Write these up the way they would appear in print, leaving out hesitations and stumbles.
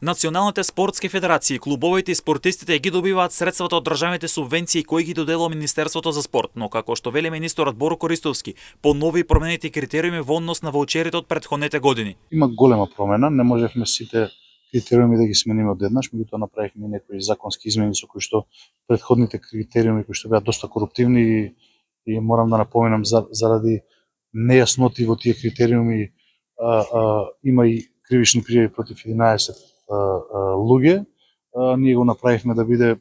Националните спортски федерации, клубовите и спортистите ги добиваат средствата од државните субвенции кои ги доделува Министерството за спорт, но како што вели министерот Боро Користовски, по нови променети критериуми во однос на ваучерите од претходните години. Има голема промена, не можевме сите критериуми да ги смениме одеднаш, меѓутоа направивме некои законски измени со кои што претходните критериуми кои што беа доста коруптивни и морам да напоменам заради нејасноти во тие критериуми има и кривични пријави против 11 луѓе. Ние го направивме да биде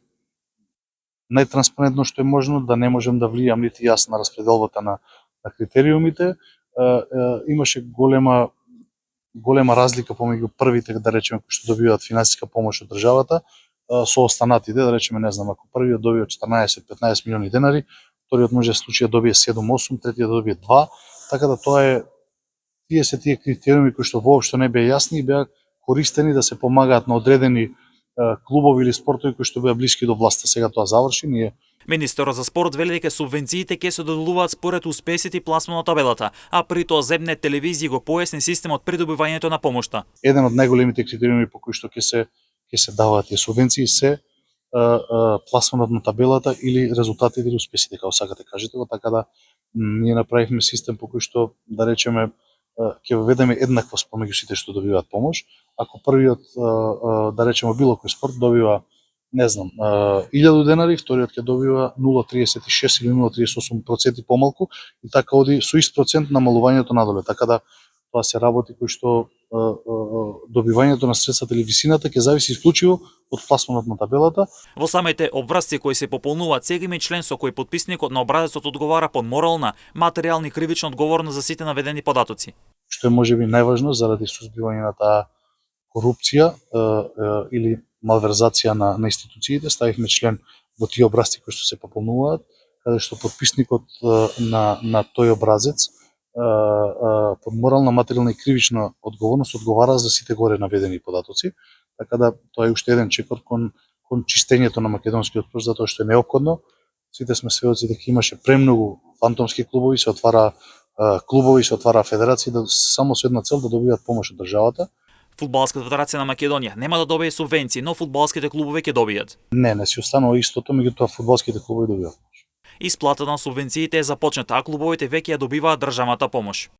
најтранспарентно што е можно, да не можам да влијам нити јас на распределбата на критериумите. Имаше голема разлика помеѓу првите, да речеме, кои што добиваат финансиска помош од државата, со останатите, да речеме, не знам, ако првиот добива 14-15 милиони денари, вториот може да случи да добие 7-8, третиот да добие 2, така да тоа е тие критериуми кои што воопшто не беа јасни и беа користени да се помагаат на одредени клубови или спортови кои што беа блиски до власта. Сега тоа заврши, ние Министерот за спорт вели дека субвенциите ќе се доделуваат според успесите и пласман на табелата, а при тоа Земне телевизија го појасни системот при добивањето на помошта. Еден од најголемите критериуми по кои што ќе се даваат тие субвенции се пласманот на табелата или резултатите или успесите, како сакате кажете го, така да ние направивме систем по кој што, да речеме, ќе воведеме еднаквост помеѓу сите што добиваат помош. Ако првиот, да речеме, било кој спорт добива, не знам, 1000 денари, вториот ќе добива 0,36 или 0,38% помалку и така оди со ист процент намалувањето надоле. Така да тоа се работи кои што добивањето на средствата или висината ќе зависи исклучиво од пласманот на табелата. Во самите образци кои се пополнуваат сега има член со кој подписникот на образецот одговара по морална, материјална и кривична одговорност за сите наведени податоци. Што е можеби најважно заради сузбивање на таа корупција или малверзација на институциите, ставивме член во тие образци кои што се пополнуваат, каде што подписникот на тој образец под морална, материјална и кривична одговорност одговара за сите горе наведени податоци, така да тоа е уште еден чекор кон чистењето на македонскиот спорт, затоа што е неопходно. Сите сме сведоци дека имаше премногу фантомски клубови, се отвара клубови, се отвара федерации само со една цел да добиваат помош од државата. Фудбалската федерација на Македонија нема да добие субвенции, но фудбалските клубови ќе добијат. Не си останува истото, меѓутоа фудбалските клубови добиваат. Исплатата на субвенциите е започната, а клубовите веќе ја добиваат државната помош.